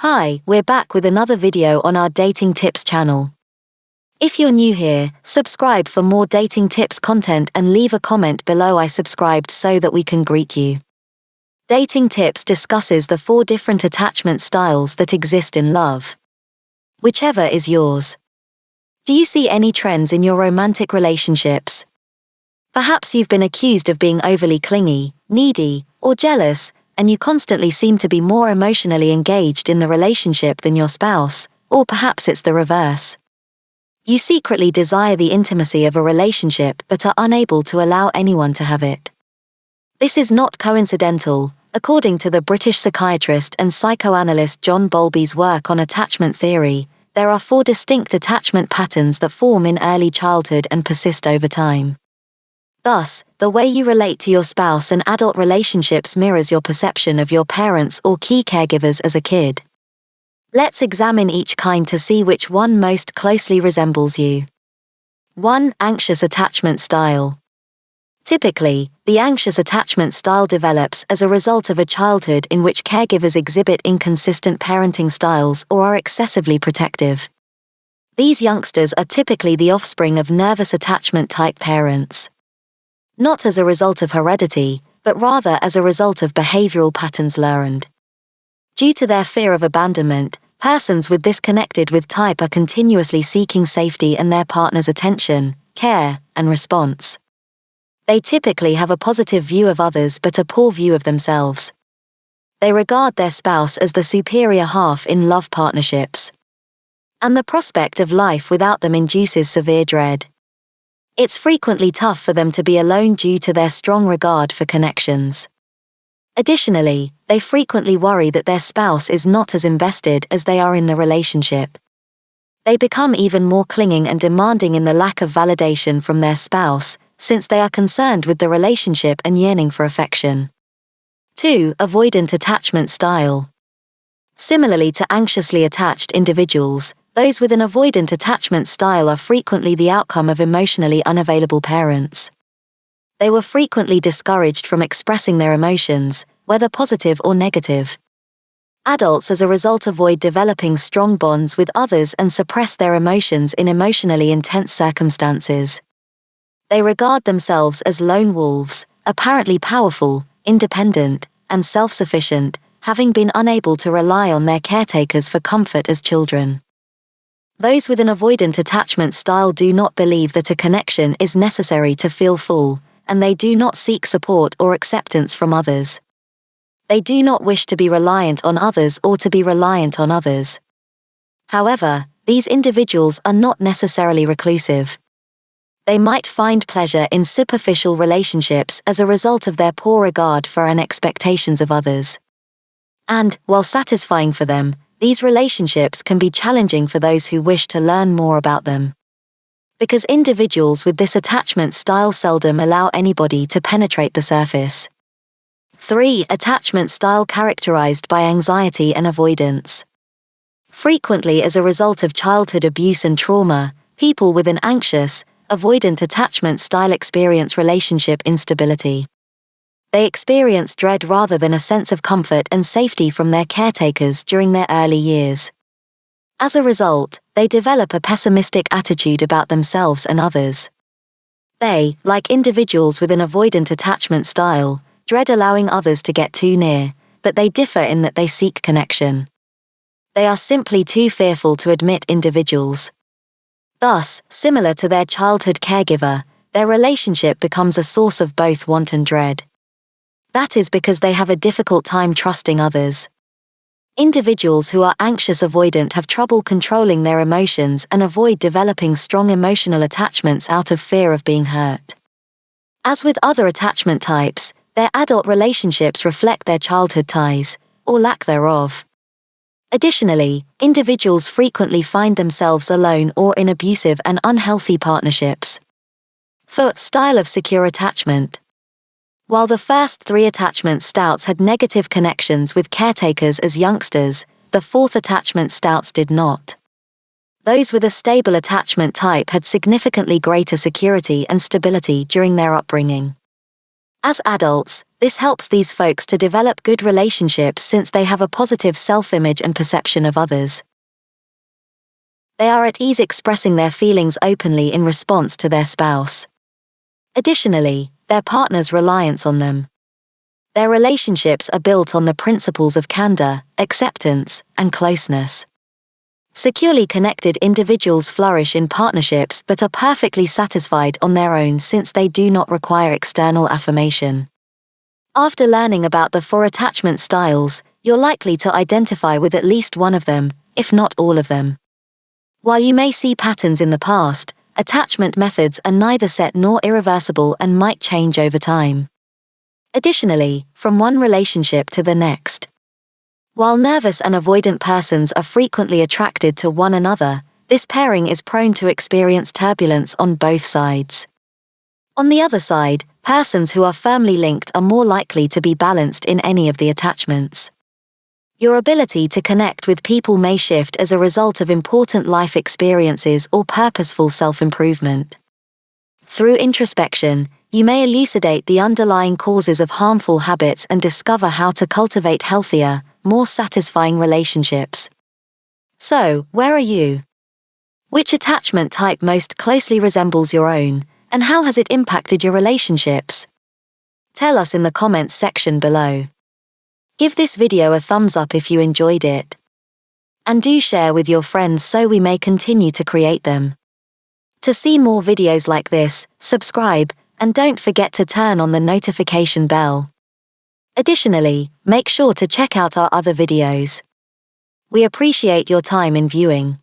Hi, we're back with another video on our dating tips channel. If you're new here, subscribe for more dating tips content and leave a comment below I subscribed so that we can greet you. Dating Tips discusses the 4 different attachment styles that exist in love. Whichever is yours. Do you see any trends in your romantic relationships? Perhaps you've been accused of being overly clingy, needy, or jealous, and you constantly seem to be more emotionally engaged in the relationship than your spouse, or perhaps it's the reverse. You secretly desire the intimacy of a relationship but are unable to allow anyone to have it. This is not coincidental. According to the British psychiatrist and psychoanalyst John Bowlby's work on attachment theory, there are 4 distinct attachment patterns that form in early childhood and persist over time. Thus, the way you relate to your spouse and adult relationships mirrors your perception of your parents or key caregivers as a kid. Let's examine each kind to see which one most closely resembles you. 1. Anxious attachment style. Typically, the anxious attachment style develops as a result of a childhood in which caregivers exhibit inconsistent parenting styles or are excessively protective. These youngsters are typically the offspring of nervous attachment type parents. Not as a result of heredity, but rather as a result of behavioral patterns learned. Due to their fear of abandonment, persons with this connected with type are continuously seeking safety and their partner's attention, care, and response. They typically have a positive view of others but a poor view of themselves. They regard their spouse as the superior half in love partnerships. And the prospect of life without them induces severe dread. It's frequently tough for them to be alone due to their strong regard for connections. Additionally, they frequently worry that their spouse is not as invested as they are in the relationship. They become even more clinging and demanding in the lack of validation from their spouse, since they are concerned with the relationship and yearning for affection. 2. Avoidant attachment style. Similarly to anxiously attached individuals, those with an avoidant attachment style are frequently the outcome of emotionally unavailable parents. They were frequently discouraged from expressing their emotions, whether positive or negative. Adults as a result avoid developing strong bonds with others and suppress their emotions in emotionally intense circumstances. They regard themselves as lone wolves, apparently powerful, independent, and self-sufficient, having been unable to rely on their caretakers for comfort as children. Those with an avoidant attachment style do not believe that a connection is necessary to feel full, and they do not seek support or acceptance from others. They do not wish to be reliant on others or to be reliant on others. However, these individuals are not necessarily reclusive. They might find pleasure in superficial relationships as a result of their poor regard for and expectations of others. And, while satisfying for them, these relationships can be challenging for those who wish to learn more about them. Because individuals with this attachment style seldom allow anybody to penetrate the surface. 3. Attachment style characterized by anxiety and avoidance. Frequently as a result of childhood abuse and trauma, people with an anxious-avoidant attachment style experience relationship instability. They experience dread rather than a sense of comfort and safety from their caretakers during their early years. As a result, they develop a pessimistic attitude about themselves and others. They, like individuals with an avoidant attachment style, dread allowing others to get too near, but they differ in that they seek connection. They are simply too fearful to admit individuals. Thus, similar to their childhood caregiver, their relationship becomes a source of both want and dread. That is because they have a difficult time trusting others. Individuals who are anxious-avoidant have trouble controlling their emotions and avoid developing strong emotional attachments out of fear of being hurt. As with other attachment types, their adult relationships reflect their childhood ties, or lack thereof. Additionally, individuals frequently find themselves alone or in abusive and unhealthy partnerships. 4. Style of secure attachment. While the first 3 attachment styles had negative connections with caretakers as youngsters, the 4th attachment styles did not. Those with a stable attachment type had significantly greater security and stability during their upbringing. As adults, this helps these folks to develop good relationships since they have a positive self-image and perception of others. They are at ease expressing their feelings openly in response to their spouse. Additionally, their partner's reliance on them. Their relationships are built on the principles of candor, acceptance, and closeness. Securely connected individuals flourish in partnerships but are perfectly satisfied on their own since they do not require external affirmation. After learning about the 4 attachment styles, you're likely to identify with at least one of them, if not all of them. While you may see patterns in the past, attachment methods are neither set nor irreversible and might change over time. Additionally, from one relationship to the next. While nervous and avoidant persons are frequently attracted to one another, this pairing is prone to experience turbulence on both sides. On the other side, persons who are firmly linked are more likely to be balanced in any of the attachments. Your ability to connect with people may shift as a result of important life experiences or purposeful self-improvement. Through introspection, you may elucidate the underlying causes of harmful habits and discover how to cultivate healthier, more satisfying relationships. So, where are you? Which attachment type most closely resembles your own, and how has it impacted your relationships? Tell us in the comments section below. Give this video a thumbs up if you enjoyed it. And do share with your friends so we may continue to create them. To see more videos like this, subscribe, and don't forget to turn on the notification bell. Additionally, make sure to check out our other videos. We appreciate your time in viewing.